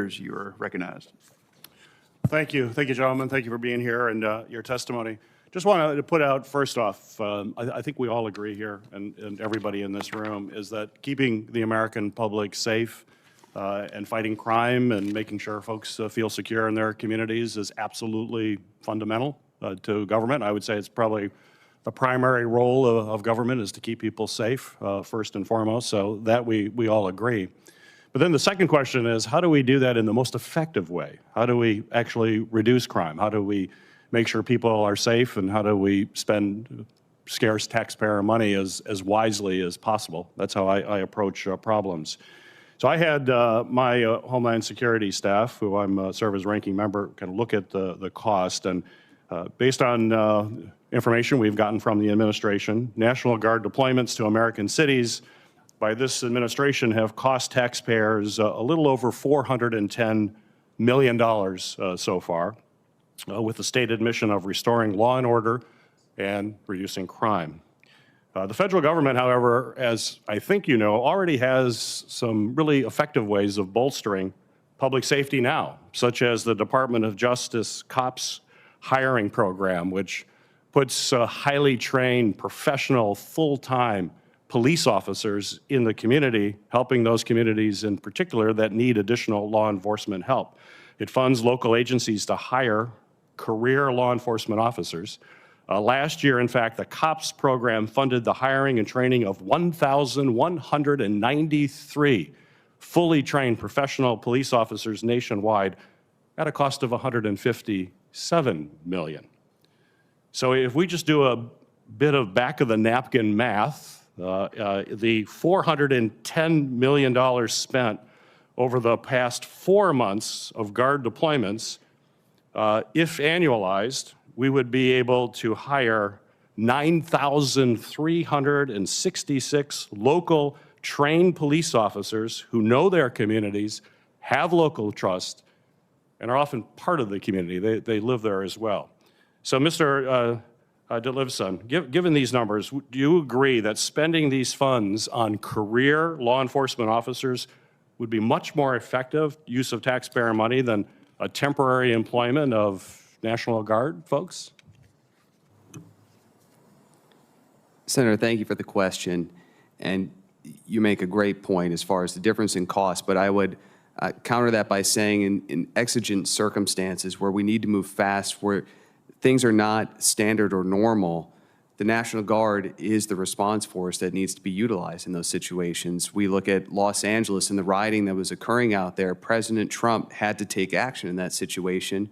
You are recognized. Thank you, gentlemen. Thank you for being here and your testimony. Just wanted to put out first off, I think we all agree here, and everybody in this room, is that keeping the American public safe and fighting crime and making sure folks feel secure in their communities is absolutely fundamental to government. I would say it's probably the primary role of government is to keep people safe, first and foremost, so that we all agree. But then the second question is, how do we do that in the most effective way? How do we actually reduce crime? How do we make sure people are safe, and how do we spend scarce taxpayer money as wisely as possible? That's how I approach problems. So I had my Homeland Security staff, who I'm serve as ranking member, kind of look at the cost, and based on information we've gotten from the administration, National Guard deployments to American cities by this administration have cost taxpayers a little over $410 million so far, with the stated mission of restoring law and order and reducing crime. The federal government, however, as I think you know, already has some really effective ways of bolstering public safety now, such as the Department of Justice COPS hiring program, which puts highly trained, professional, full-time police officers in the community, helping those communities in particular that need additional law enforcement help. It funds local agencies to hire career law enforcement officers. Last year, in fact, the COPS program funded the hiring and training of 1,193 fully trained professional police officers nationwide at a cost of $157 million. So if we just do a bit of back-of-the-napkin math, the $410 million spent over the past 4 months of Guard deployments, if annualized, we would be able to hire 9,366 local trained police officers who know their communities, have local trust, and are often part of the community. They live there as well. So, Mr. Ditlevson, given these numbers, do you agree that spending these funds on career law enforcement officers would be much more effective use of taxpayer money than a temporary employment of National Guard folks? Senator, thank you for the question. And you make a great point as far as the difference in cost, but I would counter that by saying in exigent circumstances where we need to move fast, where things are not standard or normal, the National Guard is the response force that needs to be utilized in those situations. We look at Los Angeles and the rioting that was occurring out there. President Trump had to take action in that situation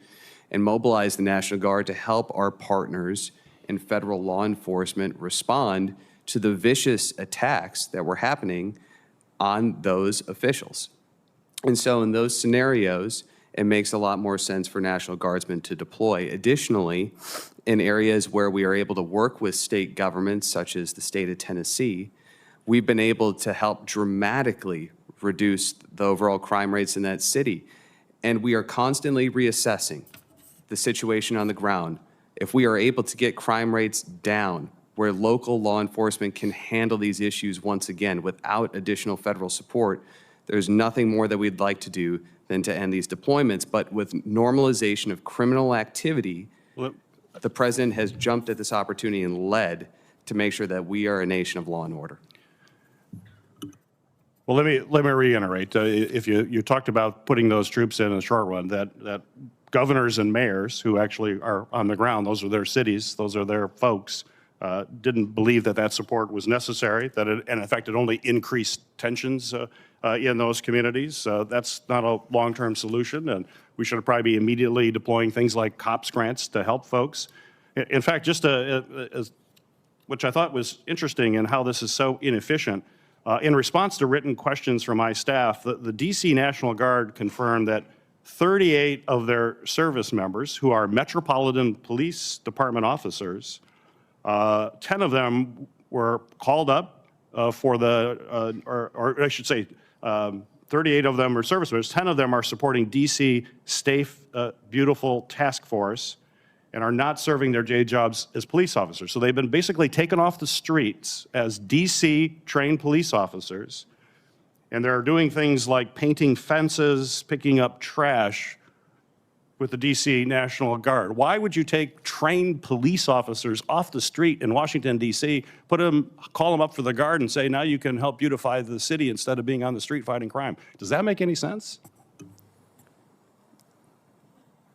and mobilize the National Guard to help our partners in federal law enforcement respond to the vicious attacks that were happening on those officials. And so in those scenarios, it makes a lot more sense for National Guardsmen to deploy. Additionally, in areas where we are able to work with state governments, such as the state of Tennessee, we've been able to help dramatically reduce the overall crime rates in that city. And we are constantly reassessing the situation on the ground. If we are able to get crime rates down, where local law enforcement can handle these issues once again without additional federal support, there's nothing more that we'd like to do than to end these deployments. But with normalization of criminal activity, the president has jumped at this opportunity and led to make sure that we are a nation of law and order. Well, let me reiterate. If you talked about putting those troops in the short run, that governors and mayors who actually are on the ground, those are their cities, those are their folks, didn't believe that support was necessary, and in fact, it only increased tensions in those communities. That's not a long-term solution, and we should probably be immediately deploying things like COPS grants to help folks. In fact, just which I thought was interesting in how this is so inefficient, in response to written questions from my staff, the DC National Guard confirmed that 38 of their service members, who are Metropolitan Police Department officers, 10 of them were called up for the, or I should say, 38 of them are service members, 10 of them are supporting DC Safe, Beautiful Task Force and are not serving their day jobs as police officers. So they've been basically taken off the streets as DC trained police officers and they're doing things like painting fences, picking up trash with the DC National Guard. Why would you take trained police officers off the street in Washington, DC, call them up for the Guard and say, now you can help beautify the city instead of being on the street fighting crime? Does that make any sense?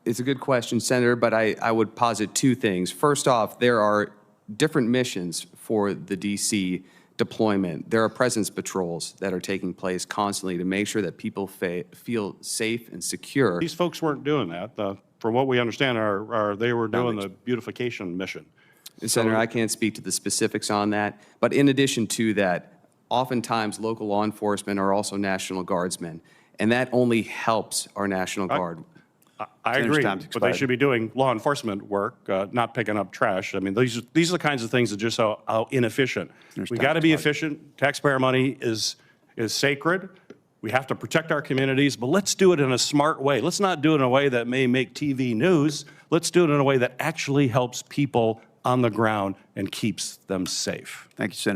It's a good question, Senator, but I would posit two things. First off, there are different missions for the DC deployment. There are presence patrols that are taking place constantly to make sure that people feel safe and secure. These folks weren't doing that. From what we understand, they were doing the beautification mission. Senator, I can't speak to the specifics on that, but in addition to that, oftentimes local law enforcement are also National Guardsmen, and that only helps our National Guard. I agree, but they should be doing law enforcement work, not picking up trash. I mean, these are the kinds of things that just how inefficient. We got to be efficient. Taxpayer money is sacred. We have to protect our communities, but let's do it in a smart way. Let's not do it in a way that may make TV news. Let's do it in a way that actually helps people on the ground and keeps them safe. Thank you, Senator.